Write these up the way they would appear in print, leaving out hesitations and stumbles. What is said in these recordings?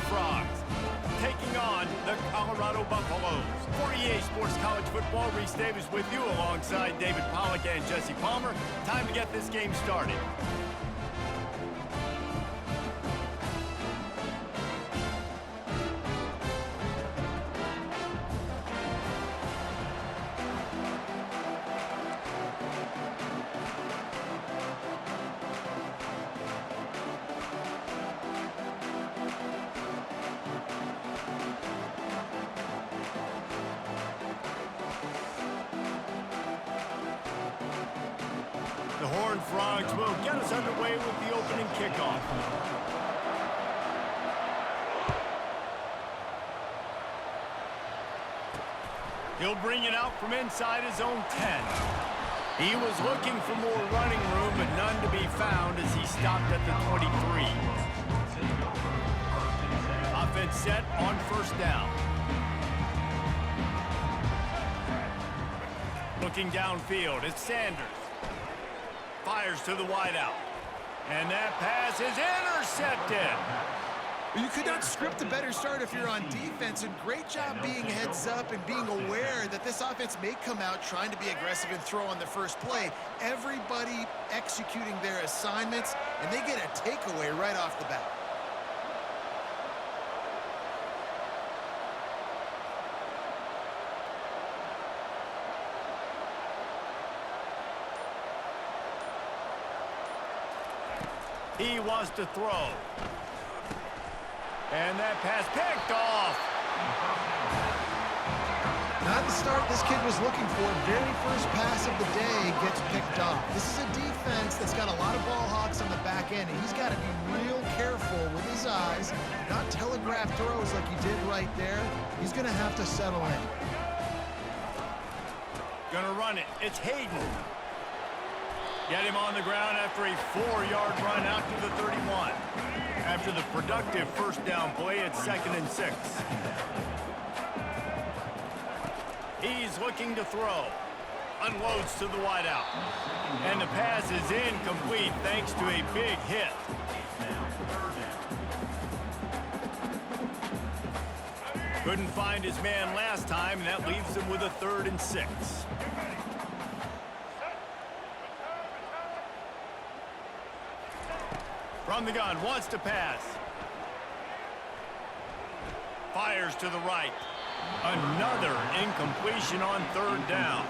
Frogs taking on the Colorado Buffaloes. For EA Sports College Football, Reese Davis with you alongside David Pollack and Jesse Palmer. Time to get this game started. The Horned Frogs will get us underway with the opening kickoff. He'll bring it out from inside his own 10. He was looking for more running room, but none to be found as he stopped at the 23. Offense set on first down. Looking downfield, it's Sanders. Fires to the wideout. And that pass is intercepted. You could not script a better start if you're on defense, and great job being heads up and being aware that this offense may come out trying to be aggressive and throw on the first play. Everybody executing their assignments, and they get a takeaway right off the bat. He wants to throw. And that pass picked off. Not the start this kid was looking for. Very first pass of the day gets picked off. This is a defense that's got a lot of ball hawks on the back end, and he's got to be real careful with his eyes, not telegraph throws like he did right there. He's going to have to settle in. Gonna run it. It's Hayden. Get him on the ground after a 4-yard run out to the 31. After the productive first down play, it's 2nd and 6. He's looking to throw. Unloads to the wideout. And the pass is incomplete thanks to a big hit. Couldn't find his man last time, and that leaves him with a 3rd and 6. From the gun, wants to pass. Fires to the right. Another incompletion on 3rd down.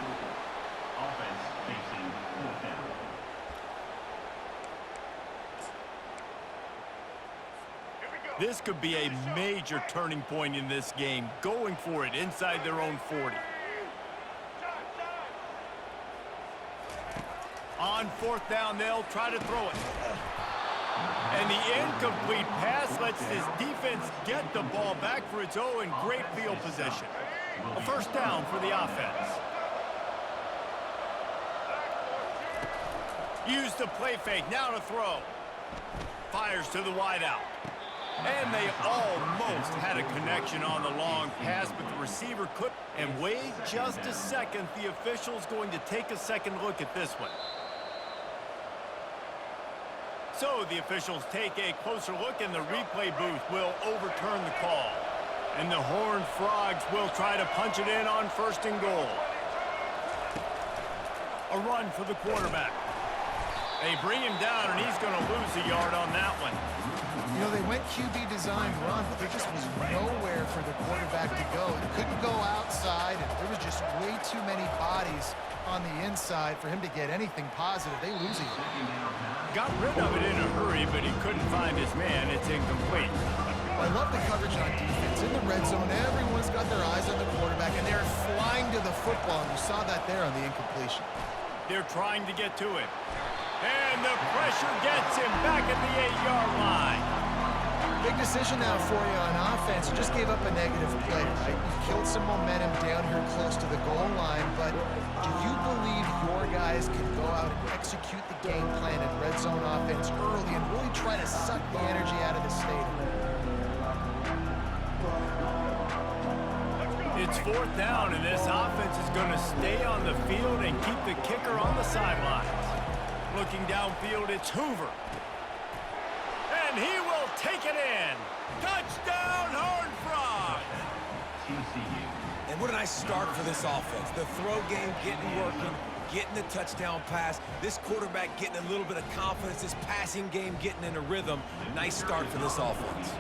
This could be a major turning point in this game, going for it inside their own 40. On 4th down, they'll try to throw it. And the incomplete pass lets his defense get the ball back for its own great field position. A first down for the offense. Use the play fake, now to throw. Fires to the wideout. And they almost had a connection on the long pass, but the receiver couldn't. And wait just a second, the official's going to take a second look at this one. So the officials take a closer look, and the replay booth will overturn the call. And the Horned Frogs will try to punch it in on 1st and goal. A run for the quarterback. They bring him down, and he's going to lose a yard on that one. You know, they went QB design run, but there just was nowhere for the quarterback to go. He couldn't go outside, and there was just way too many bodies on the inside for him to get anything positive. They lose it. Got rid of it in a hurry, but he couldn't find his man. It's incomplete. I love the coverage on defense. In the red zone, everyone's got their eyes on the quarterback, and they're flying to the football, and you saw that there on the incompletion. They're trying to get to it. And the pressure gets him back at the 8-yard line. Big decision now for you on offense. You just gave up a negative play, right? You killed some momentum down here close to the goal line, but do you believe your guys can go out and execute the game plan in red zone offense early and really try to suck the energy out of the stadium? It's 4th down, and this offense is going to stay on the field and keep the kicker on the sidelines. Looking downfield, it's Hoover. And he will take it in. Touchdown! And what a nice start for this offense. The throw game getting working, getting the touchdown pass. This quarterback getting a little bit of confidence. This passing game getting in a rhythm. Nice start for this offense.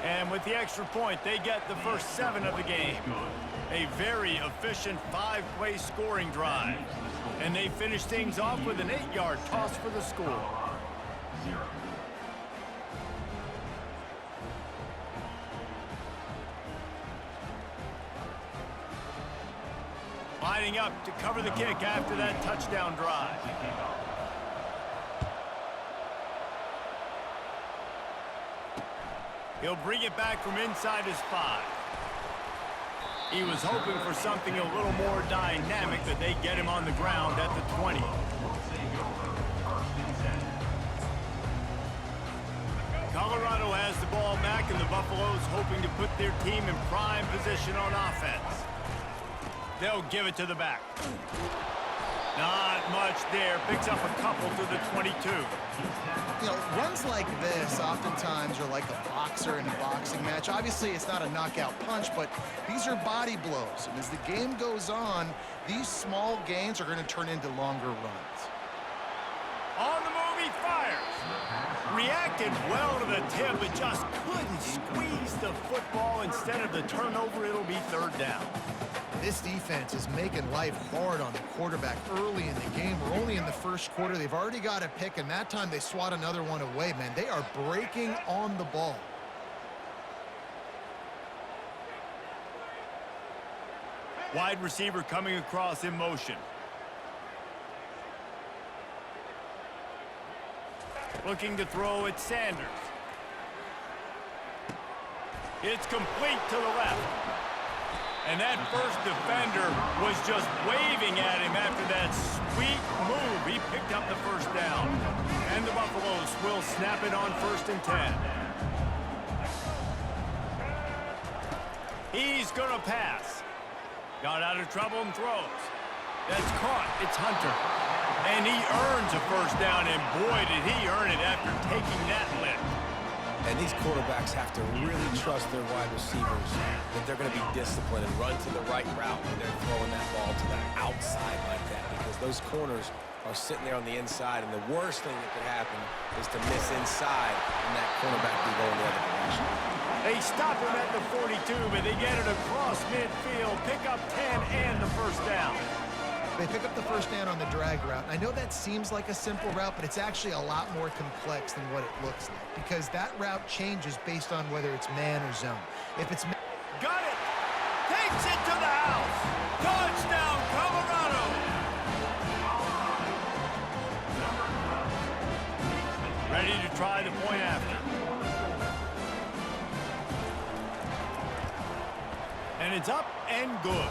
And with the extra point, they get the first 7 of the game. A very efficient 5-play scoring drive. And they finish things off with an 8-yard toss for the score. Lining up to cover the kick after that touchdown drive. He'll bring it back from inside his 5. He was hoping for something a little more dynamic, but they get him on the ground at the 20. Colorado has the ball back, and the Buffaloes hoping to put their team in prime position on offense. They'll give it to the back. Not much there. Picks up a couple to the 22. You know, runs like this oftentimes are like a boxer in a boxing match. Obviously, it's not a knockout punch, but these are body blows. And as the game goes on, these small gains are going to turn into longer runs. On the move, he fires. Reacted well to the tip, but just couldn't squeeze the football. Instead of the turnover, it'll be 3rd down. This defense is making life hard on the quarterback early in the game. We're only in the first quarter. They've already got a pick, and that time they swat another one away, man. They are breaking on the ball. Wide receiver coming across in motion. Looking to throw at Sanders. It's complete to the left. And that first defender was just waving at him after that sweet move. He picked up the first down. And the Buffaloes will snap it on 1st and 10. He's going to pass. Got out of trouble and throws. That's caught. It's Hunter. And he earns a first down, and boy, did he earn it after taking that lift. And these quarterbacks have to really trust their wide receivers that they're going to be disciplined and run to the right route when they're throwing that ball to the outside like that, because those corners are sitting there on the inside, and the worst thing that could happen is to miss inside and that cornerback be going the other direction. They stop him at the 42, but they get it across midfield, pick up 10 and the first down. They pick up the first down on the drag route. I know that seems like a simple route, but it's actually a lot more complex than what it looks like, because that route changes based on whether it's man or zone. If it's man, got it! Takes it to the house! Touchdown, Colorado! Ready to try the point after. And it's up and good.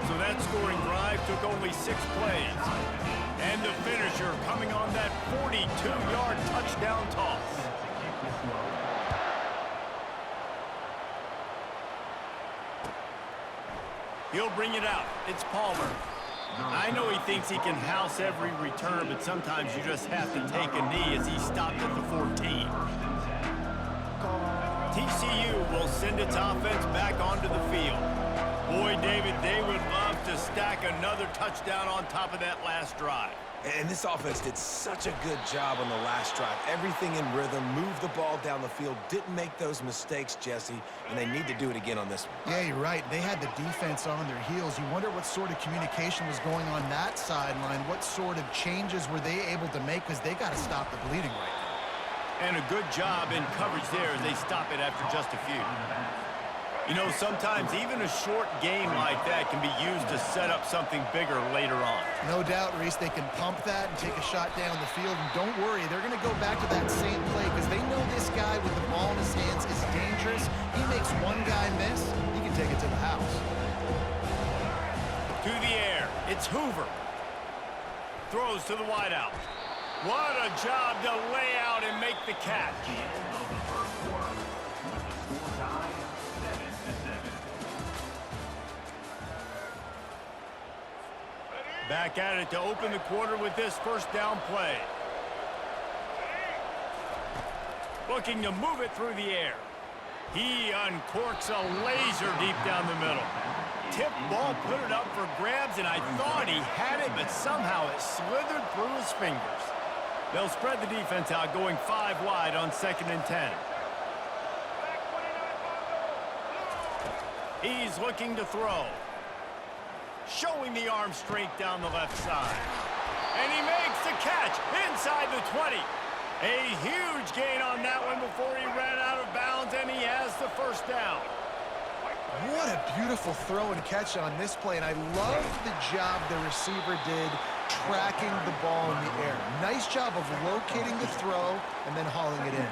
So that scoring drive took only 6 plays. And the finisher coming on that 42-yard touchdown toss. He'll bring it out. It's Palmer. I know he thinks he can house every return, but sometimes you just have to take a knee as he stopped at the 14. TCU will send its offense back onto the field. Boy, David, they would love to stack another touchdown on top of that last drive. And this offense did such a good job on the last drive. Everything in rhythm, moved the ball down the field, didn't make those mistakes, Jesse, and they need to do it again on this one. yeah, you're right. They had the defense on their heels. You wonder what sort of communication was going on that sideline. What sort of changes were they able to make, because they got to stop the bleeding right now. And a good job in coverage there as they stop it after just a few. You know, sometimes even a short game like that can be used to set up something bigger later on. No doubt, Reese, they can pump that and take a shot down the field. And don't worry, they're going to go back to that same play, because they know this guy with the ball in his hands is dangerous. He makes one guy miss, he can take it to the house. To the air, it's Hoover. Throws to the wideout. What a job to lay out and make the catch. Back at it to open the quarter with this first down play. Looking to move it through the air. He uncorks a laser deep down the middle. Tip ball, put it up for grabs, and I thought he had it, but somehow it slithered through his fingers. They'll spread the defense out, going 5 wide on 2nd and 10. He's looking to throw. Showing the arm strength down the left side. And he makes the catch inside the 20. A huge gain on that one before he ran out of bounds, and he has the first down. What a beautiful throw and catch on this play, and I love the job the receiver did tracking the ball in the air. Nice job of locating the throw and then hauling it in.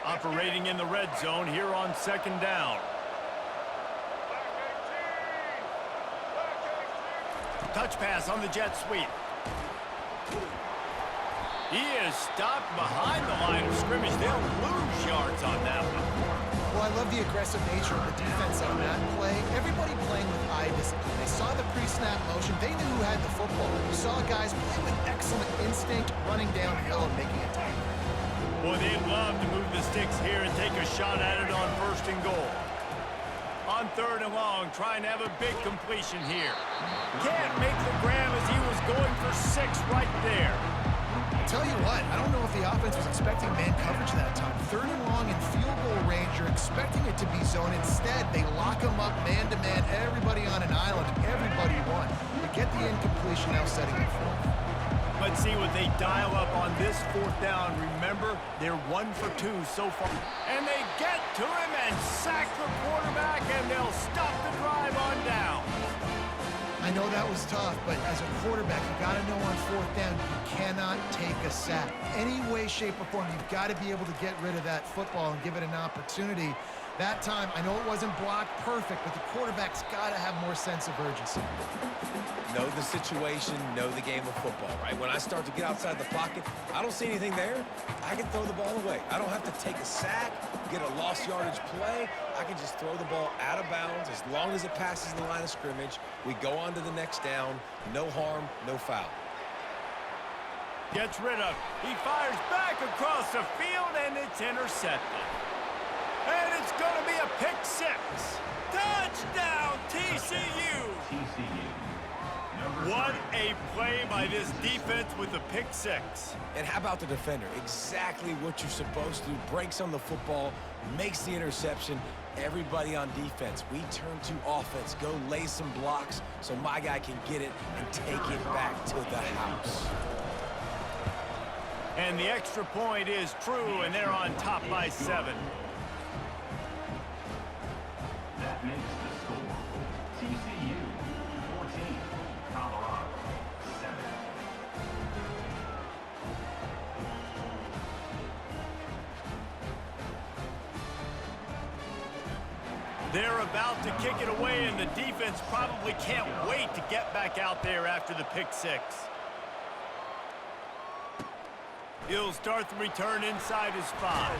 Operating in the red zone here on 2nd down. Touch pass on the jet sweep. He is stopped behind the line of scrimmage. They'll lose yards on that one. Well, I love the aggressive nature of the defense on that play. Everybody playing with eye discipline. They saw the pre-snap motion. They knew who had the football. You saw guys play with excellent instinct, running downhill and making a tackle. Boy, they'd love to move the sticks here and take a shot at it on 1st and goal. On 3rd and long, trying to have a big completion here. Can't make the grab as he was going for 6 right there. Tell you what, I don't know if the offense was expecting man coverage that time. 3rd and long in field goal range, you're expecting it to be zone. Instead, they lock them up man-to-man, everybody on an island, and everybody won. They get the incompletion, now setting it forth. Let's see what they dial up on this 4th down. Remember, they're 1 for 2 so far. And they get to him and sack the quarterback, and they'll stop the drive on down. I know that was tough, but as a quarterback, you got to know on 4th down, you cannot take a sack. Any way, shape, or form, you've got to be able to get rid of that football and give it an opportunity. That time, I know it wasn't blocked perfect, but the quarterback's got to have more sense of urgency. Know the situation, know the game of football, right? When I start to get outside the pocket, I don't see anything there, I can throw the ball away. I don't have to take a sack, get a lost yardage play. I can just throw the ball out of bounds as long as it passes the line of scrimmage. We go on to the next down. No harm, no foul. Gets rid of. He fires back across the field, and it's intercepted. And it's going to be a pick 6. Touchdown, TCU! What a play by this defense with a pick 6. And how about the defender? Exactly what you're supposed to do. Breaks on the football, makes the interception. Everybody on defense, we turn to offense. Go lay some blocks so my guy can get it and take it back to the house. And the extra point is true, and they're on top by 7. That makes the score TCU 14, Colorado 7. They're about to kick it away, and the defense probably can't wait to get back out there after the pick 6. He'll start the return inside his 5.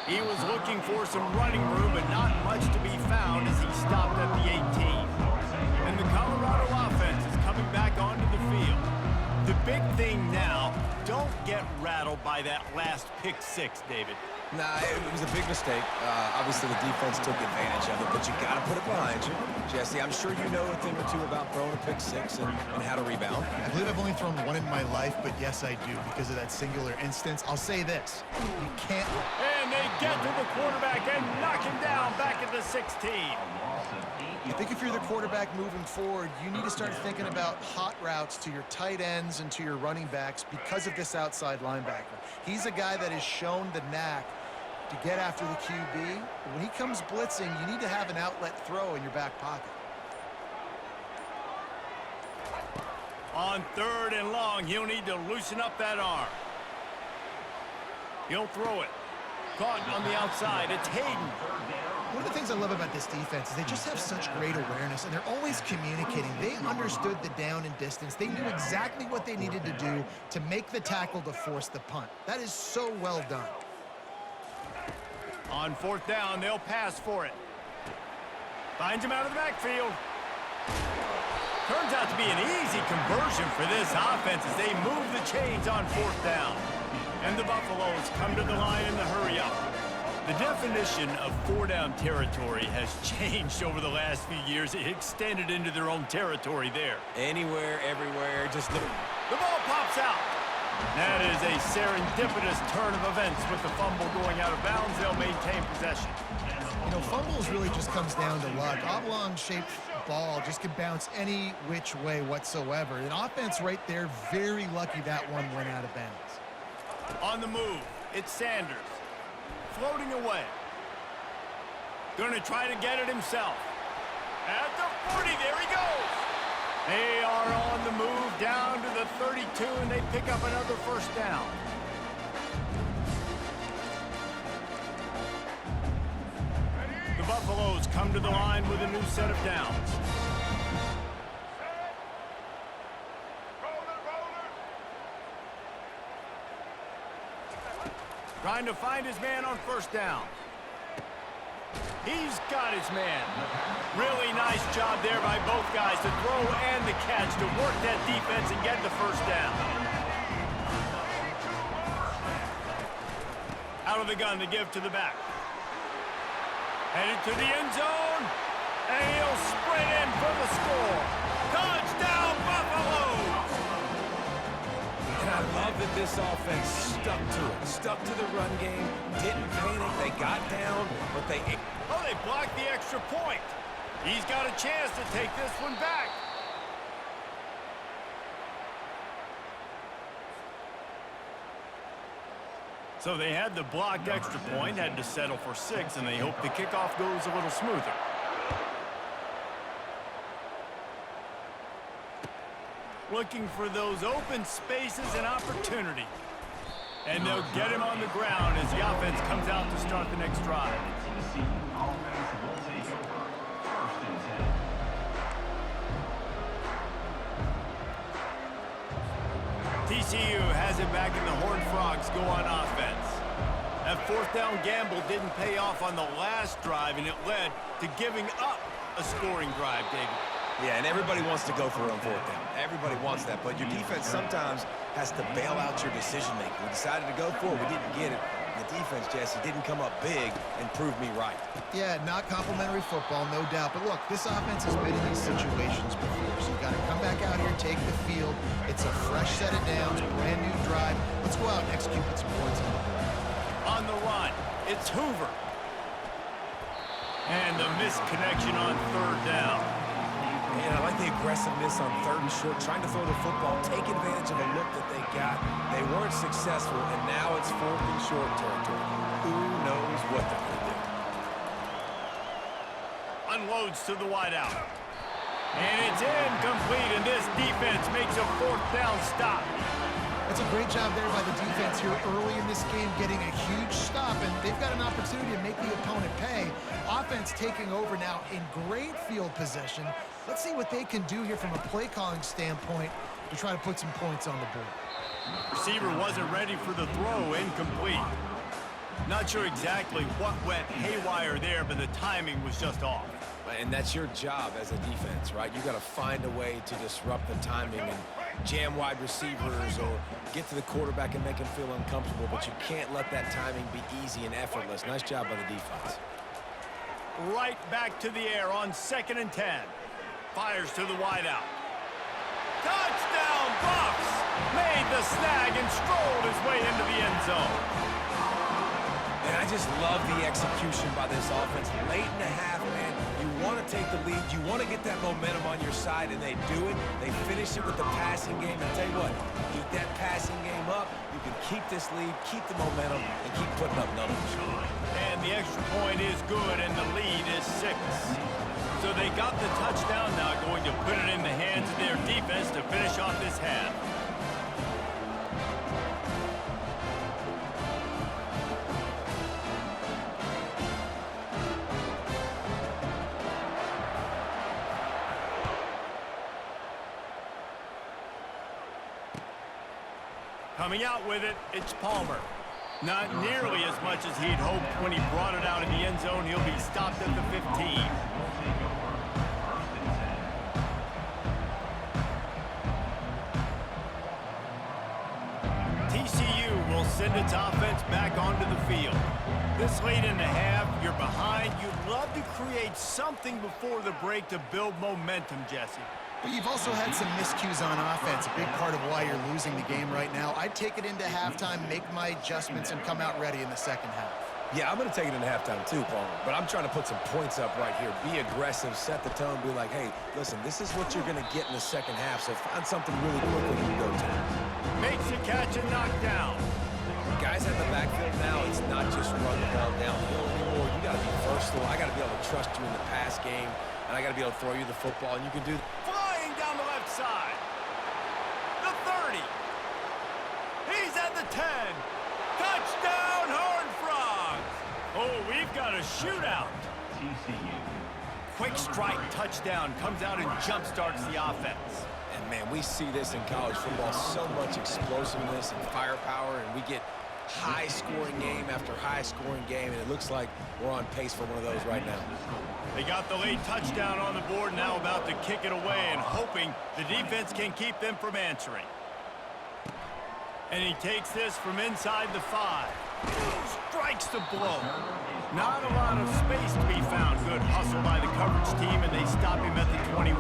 He was looking for some running room, but not much to be found as he stopped at the 18. And the Colorado offense is coming back onto the field. The big thing now, don't get rattled by that last pick 6, David. Nah, it was a big mistake. Obviously, the defense took advantage of it, but you got to put it behind you. Jesse, I'm sure you know a thing or two about throwing a pick 6 and how to rebound. I believe I've only thrown one in my life, but yes, I do, because of that singular instance. I'll say this, you can't... And they get to the quarterback and knock him down back at the 16. I think if you're the quarterback moving forward, you need to start thinking about hot routes to your tight ends and to your running backs because of this outside linebacker. He's a guy that has shown the knack to get after the QB. But when he comes blitzing, you need to have an outlet throw in your back pocket. On 3rd and long, he'll need to loosen up that arm. He'll throw it. Caught on the outside. It's Hayden. One of the things I love about this defense is they just have such great awareness, and they're always communicating. They understood the down and distance. They knew exactly what they needed to do to make the tackle to force the punt. That is so well done. On 4th down, they'll pass for it. Finds him out of the backfield. Turns out to be an easy conversion for this offense as they move the chains on 4th down. And the Buffaloes come to the line in the hurry-up. The definition of four-down territory has changed over the last few years. It extended into their own territory there. Anywhere, everywhere, just look. The ball pops out. That is a serendipitous turn of events. With the fumble going out of bounds, they'll maintain possession. You know, fumbles really just comes down to luck. Oblong-shaped ball just can bounce any which way whatsoever. An offense right there, very lucky that one went out of bounds. On the move, it's Sanders. Floating away. Going to try to get it himself. At the 40, there he goes. They are on the move down to the 32, and they pick up another first down. The Buffaloes come to the line with a new set of downs. Trying to find his man on first down. He's got his man. Really nice job there by both guys to throw and the catch to work that defense and get the first down. Out of the gun to give to the back. Headed to the end zone. And he'll sprint in for the score. Touchdown, Buffaloes! And I love that this offense stuck to it. Stuck to the run game. Didn't panic. They got down, but they... Oh, they blocked the extra point. He's got a chance to take this one back. So they had the blocked extra point, had to settle for 6, and they hope the kickoff goes a little smoother. Looking for those open spaces and opportunity. And they'll get him on the ground as the offense comes out to start the next drive. TCU has it back in the Horned Frogs go on offense. That fourth down gamble didn't pay off on the last drive, and it led to giving up a scoring drive, David. Yeah, and everybody wants to go for it on fourth down. Everybody wants that, but your defense sometimes has to bail out your decision-making. We decided to go for it. We didn't get it. The defense, Jesse, didn't come up big and prove me right. Yeah, not complimentary football, no doubt. But look, this offense has been in these situations before, so you got to come back out here, take the field. It's a fresh set of downs, brand new drive. Let's go out and execute with some points on the board. On the run, it's Hoover. And the missed connection on third down. Man, I like the aggressiveness on third and short, trying to throw the football, take advantage of a look that they got. They weren't successful, and now it's fourth and short territory. Who knows what they're going to do? Unloads to the wideout. And it's incomplete, and this defense makes a fourth down stop. That's a great job there by the defense here early in this game, getting a huge stop, and they've got an opportunity to make the opponent pay. Offense taking over now in great field possession. Let's see what they can do here from a play-calling standpoint to try to put some points on the board. Receiver wasn't ready for the throw, incomplete. Not sure exactly what went haywire there, but the timing was just off. And that's your job as a defense, right? You got to find a way to disrupt the timing and jam wide receivers or get to the quarterback and make him feel uncomfortable, but you can't let that timing be easy and effortless. Nice job by the defense. Right back to the air on 2nd and 10. Fires to the wideout. Touchdown, Buffs! Made the snag and strolled his way into the end zone. And I just love the execution by this offense. Late in the half, man, you want to take the lead. You want to get that momentum on your side, and they do it. They finish it with the passing game. And tell you what, keep that passing game up. You can keep this lead, keep the momentum, and keep putting up numbers. And the extra point is good, and the lead is 6. So they got the touchdown, now going to put it in the hands of their defense to finish off this half. Coming out with it, it's Palmer. Not nearly as much as he'd hoped when he brought it out in the end zone. He'll be stopped at the 15. TCU will send its offense back onto the field. This late in the half, you're behind. You'd love to create something before the break to build momentum, Jesse. But you've also had some miscues on offense, a big part of why you're losing the game right now. I'd take it into halftime, make my adjustments, and come out ready in the second half. Yeah, I'm going to take it into halftime too, Paul. But I'm trying to put some points up right here. Be aggressive, set the tone, be like, hey, listen, this is what you're going to get in the second half, so find something really quickly you can go to. Makes the catch and knock down. Guys at the backfield now, it's not just run the ball downhill anymore. You got to be versatile. I got to be able to trust you in the pass game, and I got to be able to throw you the football, and you can do that. Flying down the left side. The 30. He's at the 10. Touchdown, Horned Frogs. Oh, we've got a shootout. TCU. Quick strike touchdown comes out and jump-starts the offense. And, man, we see this in college football, so much explosiveness and firepower, and we get high-scoring game after high-scoring game, and it looks like we're on pace for one of those right now. They got the late touchdown on the board, now about to kick it away and hoping the defense can keep them from answering. And he takes this from inside the 5. Strikes the blow. Not a lot of space to be found. Good hustle by the coverage team, and they stop him at the 21.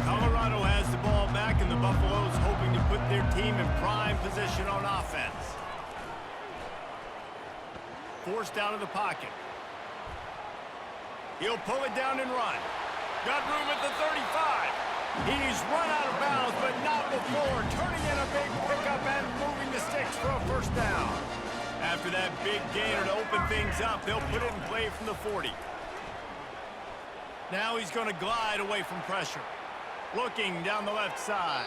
Colorado has the ball back, and the Buffaloes hoping to put their team in prime position on offense. Forced out of the pocket. He'll pull it down and run. Got room at the 35. He's run out of bounds, but not before. Turning in a big pickup and moving the sticks for a first down. After that big gainer to open things up, they'll put it in play from the 40. Now he's going to glide away from pressure. Looking down the left side.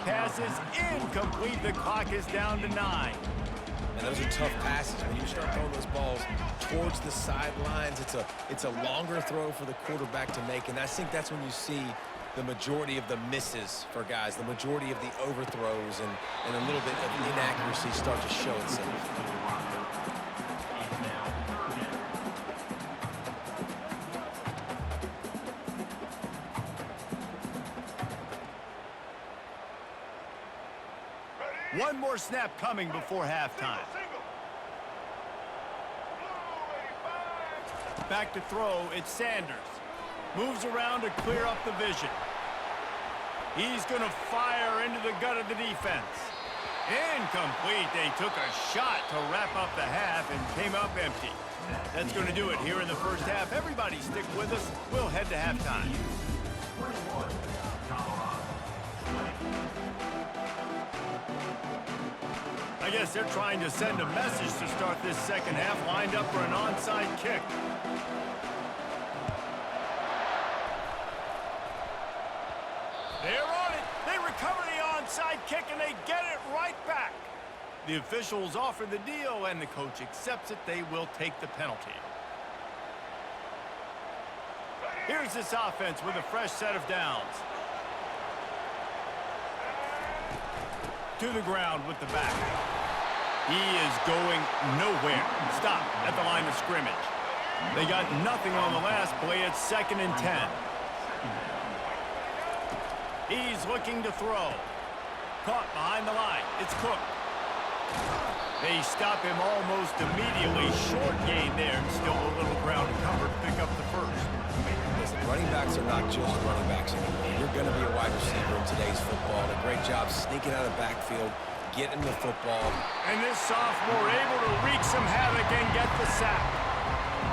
Pass is incomplete. The clock is down to 9. And those are tough passes. When you start throwing those balls towards the sidelines, it's a longer throw for the quarterback to make, and I think that's when you see the majority of the misses for guys, the majority of the overthrows and a little bit of inaccuracy start to show itself. One more snap coming before halftime. Back to throw, it's Sanders. Moves around to clear up the vision. He's going to fire into the gut of the defense. Incomplete. They took a shot to wrap up the half and came up empty. That's going to do it here in the first half. Everybody stick with us. We'll head to halftime. I guess they're trying to send a message to start this second half, lined up for an onside kick. They're on it. They recover the onside kick, and they get it right back. The officials offer the deal, and the coach accepts it. They will take the penalty. Here's this offense with a fresh set of downs. To the ground with the back. He is going nowhere. Stop at the line of scrimmage. They got nothing on the last play. It's 2nd and 10. He's looking to throw. Caught behind the line. It's Cook. They stop him almost immediately. Short gain there. Still a little ground to cover to pick up the first. Listen, running backs are not just running backs anymore. You're going to be a wide receiver in today's football. And a great job sneaking out of the backfield, getting the football. And this sophomore able to wreak some havoc and get the sack.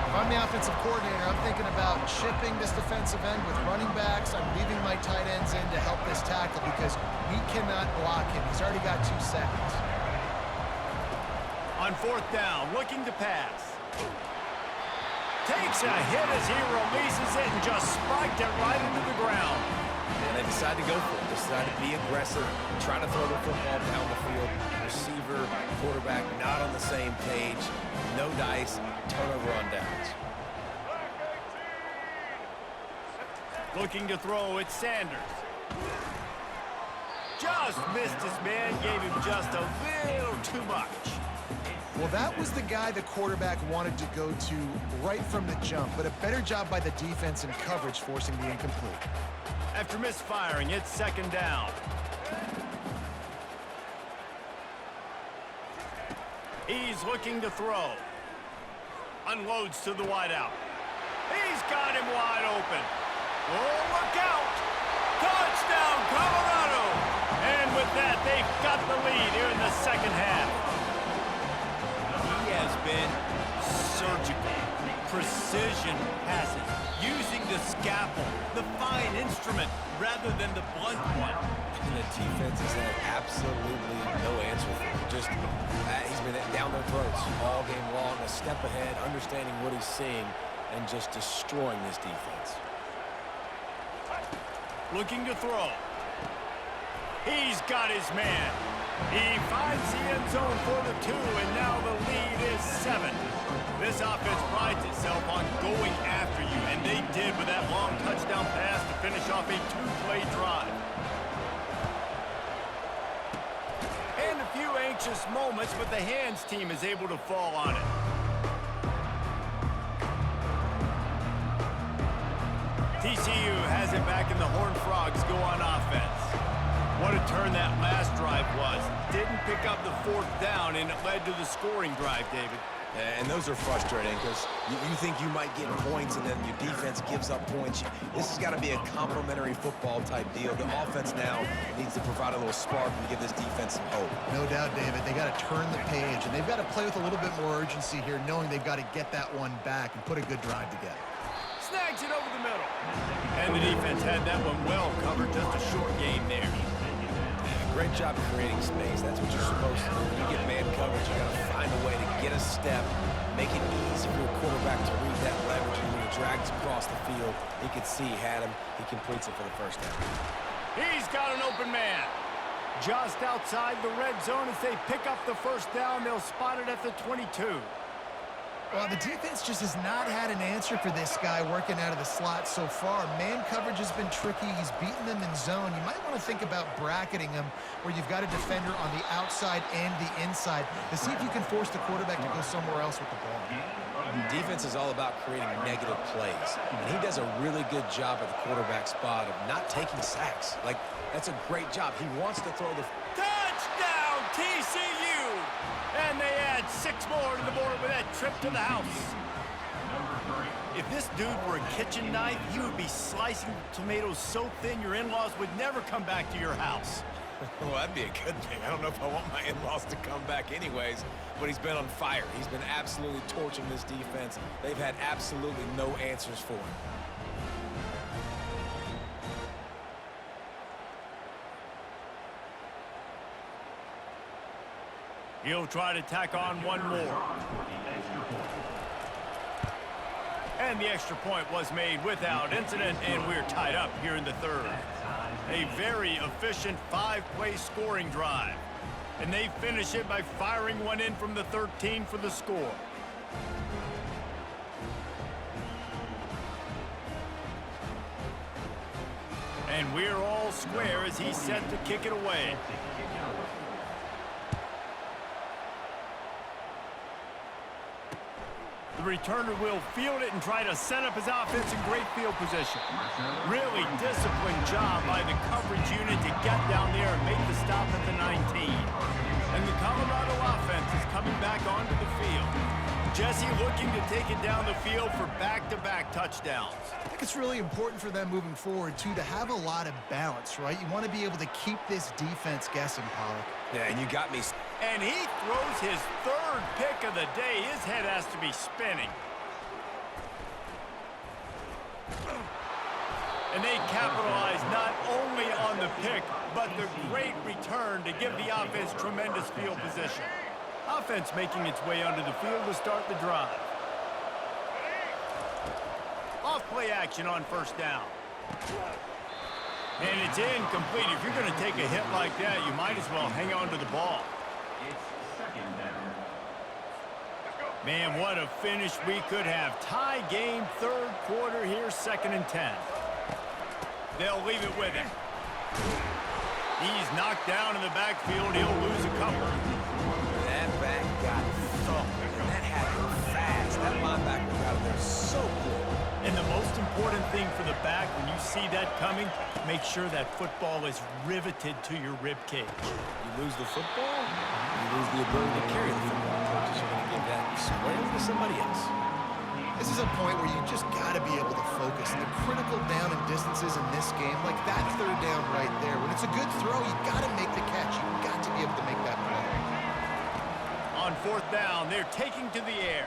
If I'm the offensive coordinator, I'm thinking about chipping this defensive end with running backs. I'm leaving my tight ends in to help this tackle because we cannot block him. He's already got 2 sacks. On 4th down, looking to pass. Takes a hit as he releases it and just spiked it right into the ground. And they decide to go for it. They decide to be aggressive, try to throw the football down the field. Receiver, quarterback, not on the same page. No dice, turnover on downs. Looking to throw, it's Sanders. Just missed his man, gave him just a little too much. Well, that was the guy the quarterback wanted to go to right from the jump, but a better job by the defense in coverage forcing the incomplete. After misfiring, it's 2nd down. He's looking to throw. Unloads to the wideout. He's got him wide open. Oh, look out! Touchdown, Colorado! And with that, they've got the lead here in the second half. He has been surgical. Precision passes, using the scalpel, the fine instrument, rather than the blunt one. And the defense has had absolutely no answer for him. Just, he's been down their throats all game long, a step ahead, understanding what he's seeing, and just destroying this defense. Looking to throw. He's got his man. He finds the end zone for the 2, and now the lead is 7. This offense prides itself on going after you, and they did with that long touchdown pass to finish off a 2-play drive. And a few anxious moments, but the hands team is able to fall on it. TCU has it back, and the Horned Frogs go on offense. What a turn that last drive was. Didn't pick up the 4th down, and it led to the scoring drive, David. And those are frustrating because you think you might get points and then your defense gives up points. This has got to be a complementary football type deal. The offense now needs to provide a little spark and give this defense some hope. No doubt, David. They got to turn the page, and they've got to play with a little bit more urgency here, knowing they've got to get that one back and put a good drive together. Snags it over the middle. And the defense had that one well covered. Just a short game there. Great job of creating space. That's what you're supposed to do. When you get man coverage, you got to find a way to get a step, make it easy for a quarterback to read that leverage, and when he drags across the field, he can see he had him. He completes it for the first down. He's got an open man. Just outside the red zone as they pick up the first down. They'll spot it at the 22. Well, the defense just has not had an answer for this guy working out of the slot so far. Man coverage has been tricky. He's beaten them in zone. You might want to think about bracketing him where you've got a defender on the outside and the inside to see if you can force the quarterback to go somewhere else with the ball. Defense is all about creating negative plays, and he does a really good job at the quarterback spot of not taking sacks. Like, that's a great job. He wants to throw the... Touchdown, TCU! And they add 6 more to the board with that trip to the house. If this dude were a kitchen knife, you would be slicing tomatoes so thin your in-laws would never come back to your house. Well, that'd be a good thing. I don't know if I want my in-laws to come back anyways, but he's been on fire. He's been absolutely torching this defense. They've had absolutely no answers for him. He'll try to tack on one more. And the extra point was made without incident, and we're tied up here in the 3rd. A very efficient 5-play scoring drive. And they finish it by firing one in from the 13 for the score. And we're all square as he's set to kick it away. The returner will field it and try to set up his offense in great field position. Really disciplined job by the coverage unit to get down there and make the stop at the 19. And the Colorado offense is coming back onto the field. Jesse looking to take it down the field for back-to-back touchdowns. I think it's really important for them moving forward, too, to have a lot of balance, right? You want to be able to keep this defense guessing, Pollock. Yeah, and you got me. And he throws his 3rd pick of the day. His head has to be spinning. And they capitalize not only on the pick, but the great return to give the offense tremendous field position. Offense making its way onto the field to start the drive. Off-play action on first down. And it's incomplete. If you're going to take a hit like that, you might as well hang on to the ball. Man, what a finish we could have. Tie game, 3rd quarter here, 2nd and 10. They'll leave it with him. He's knocked down in the backfield. He'll lose a couple. That back got thumped, and that happened fast. That linebacker got out of there so quick. And the most important important thing for the back when you see that coming, make sure that football is riveted to your rib cage. You lose the football, you lose the ability to carry the football. Coaches are going to give that squarely to somebody else. This is a point where you just got to be able to focus. The critical down and distances in this game, like that third down right there. When it's a good throw, you got to make the catch. You've got to be able to make that play. On fourth down, they're taking to the air.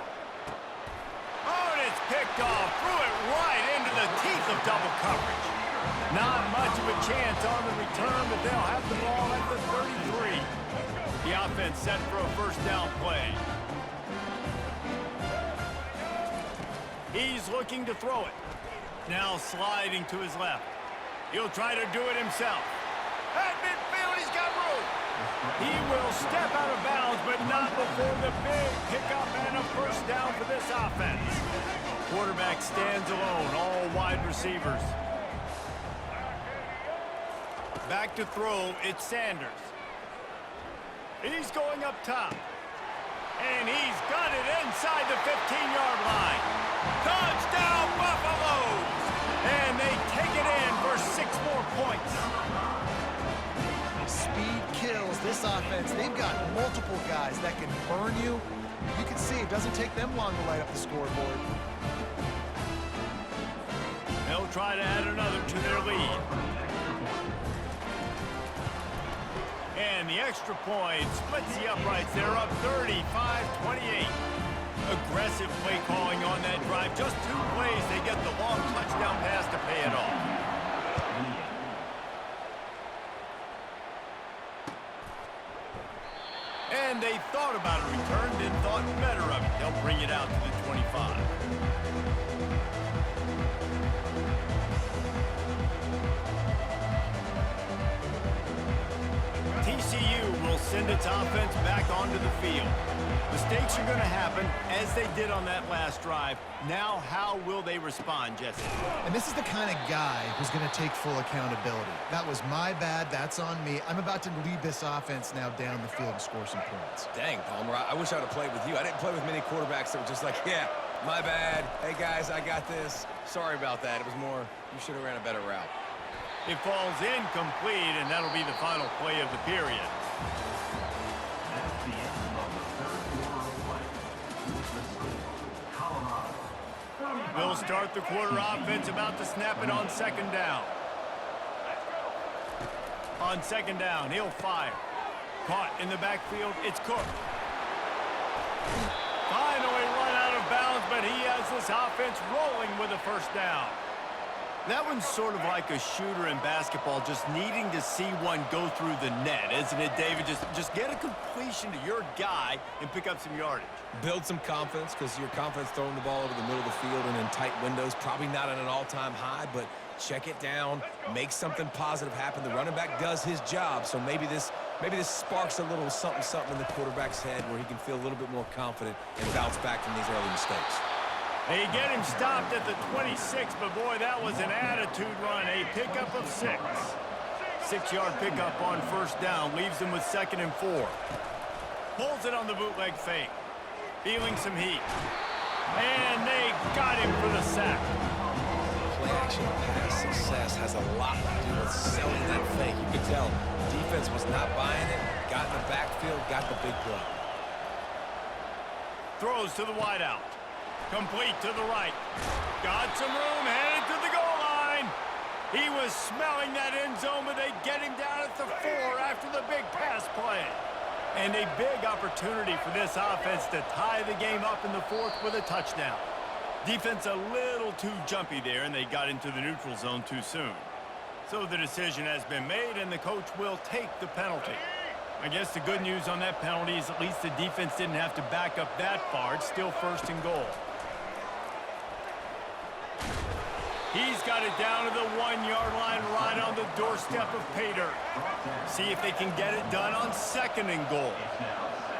Oh, and it's picked off. Threw it right into the teeth of double coverage. Not much of a chance on the return, but they'll have the ball at the 33. The offense set for a first down play. He's looking to throw it. Now sliding to his left. He'll try to do it himself. At midfield, he's got room. He will step out of bounds, but not before the big pickup and a first down for this offense. Quarterback stands alone, all wide receivers. Back to throw, it's Sanders. He's going up top. And he's got it inside the 15-yard line. Touchdown, Buffaloes! And they take it in for 6 more points. Speed kills this offense. They've got multiple guys that can burn you. You can see it doesn't take them long to light up the scoreboard. They'll try to add another to their lead. And the extra point splits the uprights. They're up 35-28. Aggressive play calling on that drive. Just 2 plays, they get the long touchdown pass to pay it off. And they thought about a return, then thought better of it. They'll bring it out to the 25. TCU will send its offense back onto the field. Mistakes are going to happen, as they did on that last drive. Now, how will they respond, Jesse? And this is the kind of guy who's going to take full accountability. That was my bad. That's on me. I'm about to lead this offense now down the field and score some points. Dang, Palmer, I wish I would have played with you. I didn't play with many quarterbacks that were just like, yeah, my bad. Hey, guys, I got this. Sorry about that. It was more, you should have ran a better route. It falls incomplete, and that'll be the final play of the period. That's the end of the third quarter of play. The score, Colorado. We'll start the quarter offense, about to snap it on second down. On second down, he'll fire. Caught in the backfield, it's Cook. Finally run out of bounds, but he has this offense rolling with a first down. That one's sort of like a shooter in basketball, just needing to see one go through the net, isn't it, David? Just get a completion to your guy and pick up some yardage. Build some confidence, because your confidence throwing the ball over the middle of the field and in tight windows, probably not at an all-time high, but check it down, make something positive happen. The running back does his job, so maybe this sparks a little something in the quarterback's head where he can feel a little bit more confident and bounce back from these early mistakes. They get him stopped at the 26, but boy, that was an attitude run, a pickup of 6. 6-yard pickup on first down, leaves him with 2nd and 4. Pulls it on the bootleg fake, feeling some heat. And they got him for the sack. Play-action pass success has a lot to do with selling that fake. You could tell defense was not buying it, got in the backfield, got the big play. Throws to the wideout. Complete to the right. Got some room, headed to the goal line. He was smelling that end zone, but they get him down at the 4 after the big pass play. And a big opportunity for this offense to tie the game up in the 4th with a touchdown. Defense a little too jumpy there, and they got into the neutral zone too soon. So the decision has been made, and the coach will take the penalty. I guess the good news on that penalty is at least the defense didn't have to back up that far. It's still 1st and goal. He's got it down to the 1-yard line, right on the doorstep of pay dirt. See if they can get it done on 2nd and goal.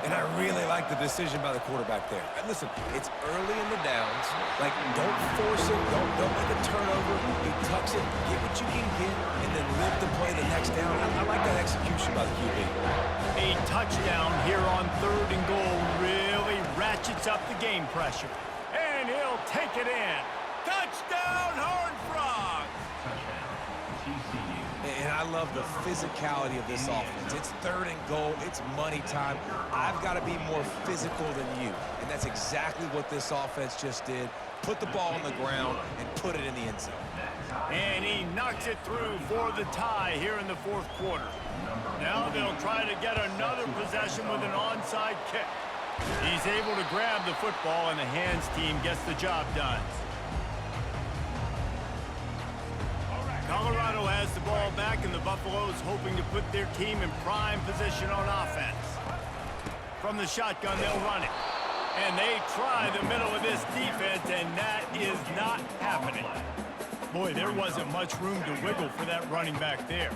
And I really like the decision by the quarterback there. And listen, it's early in the downs. Like, don't force it. Don't make a turnover. He tucks it, get what you can get, and then live to play the next down. I like that execution by the QB. A touchdown here on 3rd and goal really ratchets up the game pressure. And he'll take it in. Touchdown, Horned Frogs! Touchdown. TCU. And I love the physicality of this offense. It's 3rd and goal. It's money time. I've got to be more physical than you. And that's exactly what this offense just did. Put the ball on the ground and put it in the end zone. And he knocks it through for the tie here in the 4th quarter. Now they'll try to get another possession with an onside kick. He's able to grab the football, and the hands team gets the job done. Colorado has the ball back, and the Buffaloes hoping to put their team in prime position on offense. From the shotgun, they'll run it. And they try the middle of this defense, and that is not happening. Boy, there wasn't much room to wiggle for that running back there.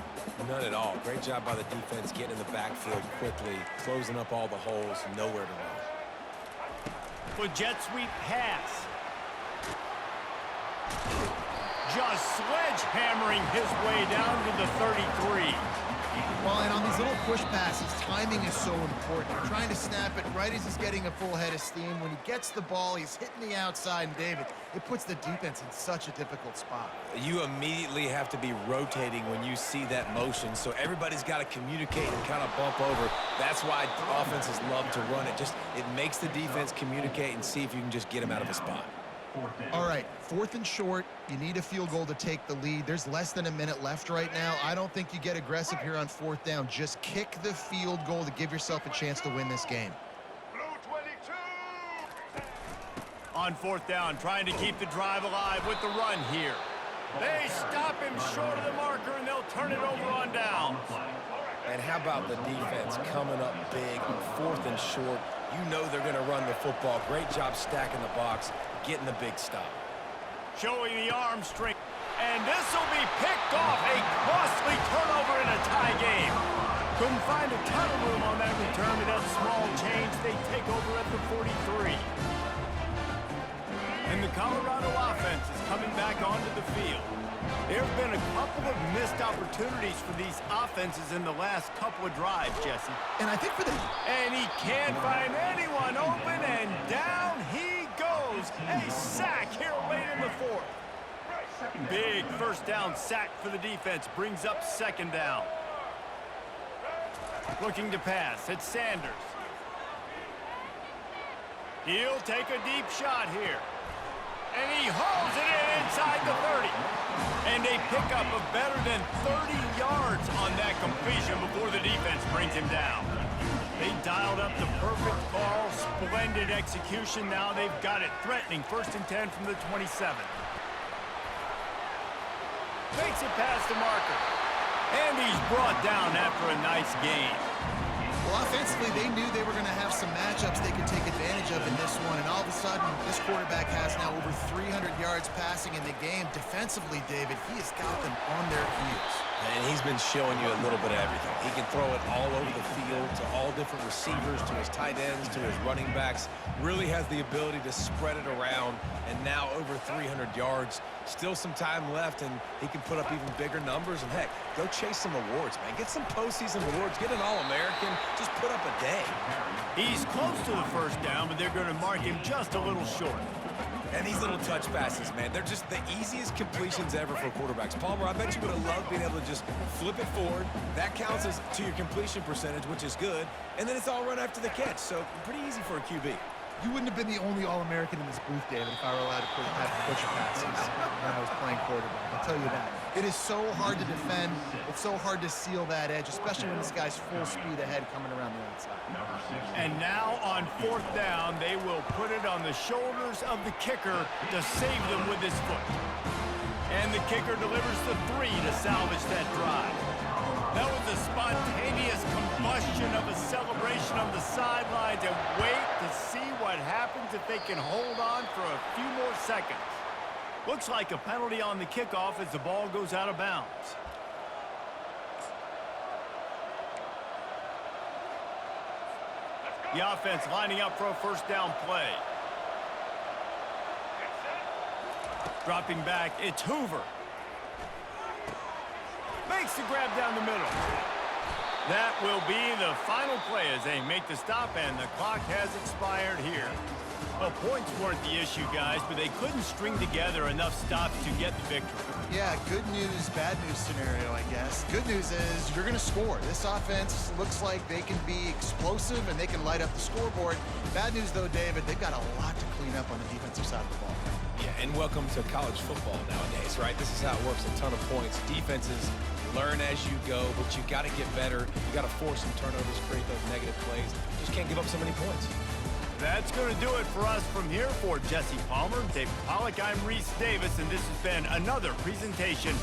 None at all. Great job by the defense getting in the backfield quickly, closing up all the holes, nowhere to run. With jet sweep pass. Just sledgehammering his way down to the 33. Well, and on these little push passes, timing is so important. You're trying to snap it right as he's getting a full head of steam. When he gets the ball, he's hitting the outside, and David, it puts the defense in such a difficult spot. You immediately have to be rotating when you see that motion, so everybody's got to communicate and kind of bump over. That's why offenses love to run it. It makes the defense communicate and see if you can just get him out of a spot. All right, 4th and short. You need a field goal to take the lead. There's less than a minute left right now. I don't think you get aggressive here on 4th down. Just kick the field goal to give yourself a chance to win this game. On 4th down, trying to keep the drive alive with the run here. They stop him short of the marker, and they'll turn it over on downs. And how about the defense coming up big on 4th and short? You know they're going to run the football. Great job stacking the box, getting the big stop. Showing the arm strength. And this will be picked off. A costly turnover in a tie game. Couldn't find a ton of room on that return with that small change. They take over at the 43. And the Colorado offense is coming back onto the field. There have been a couple of missed opportunities for these offenses in the last couple of drives, Jesse. And I think for the... And he can't find anyone open, and down he goes. A sack here late in the 4th. Big 1st down sack for the defense. Brings up 2nd down. Looking to pass. It's Sanders. He'll take a deep shot here. And he hauls it in inside the 30. And they pick up a better than 30 yards on that completion before the defense brings him down. They dialed up the perfect call, splendid execution. Now they've got it threatening 1st and 10 from the 27. Makes it past the marker. And he's brought down after a nice gain. Well, offensively, they knew they were going to have some matchups they could take advantage of in this one, and all of a sudden, this quarterback has now over 300 yards passing in the game. Defensively, David, he has got them on their heels. And he's been showing you a little bit of everything. He can throw it all over the field to all different receivers, to his tight ends, to his running backs. Really has the ability to spread it around, and now over 300 yards. Still some time left, and he can put up even bigger numbers. And, heck, go chase some awards, man. Get some postseason awards. Get an All-American. Just put up a day. He's close to the 1st down, but they're going to mark him just a little short. And these little touch passes, man, they're just the easiest completions ever for quarterbacks. Palmer, I bet you would have loved being able to just flip it forward. That counts as to your completion percentage, which is good. And then it's all run after the catch, so pretty easy for a QB. You wouldn't have been the only All-American in this booth, David, if I were allowed to have push passes when I was playing quarterback. I'll tell you that. It is so hard to defend. It's so hard to seal that edge, especially when this guy's full speed ahead coming around the outside. And now on 4th down, they will put it on the shoulders of the kicker to save them with his foot. And the kicker delivers the 3 to salvage that drive. That was a spontaneous combustion of a celebration on the sidelines, and wait to see what happens if they can hold on for a few more seconds. Looks like a penalty on the kickoff as the ball goes out of bounds. The offense lining up for a 1st down play. Dropping back, it's Hoover. Makes the grab down the middle. That will be the final play as they make the stop, and the clock has expired here. Well, points weren't the issue, guys, but they couldn't string together enough stops to get the victory. Yeah, good news, bad news scenario, I guess. Good news is you're going to score. This offense looks like they can be explosive and they can light up the scoreboard. Bad news, though, David, they've got a lot to clean up on the defensive side of the ball. Yeah, and welcome to college football nowadays, right? This is how it works, a ton of points. Defenses learn as you go, but you got to get better. You got to force some turnovers, create those negative plays. Just can't give up so many points. That's going to do it for us from here. For Jesse Palmer, David Pollack, I'm Reese Davis, and this has been another presentation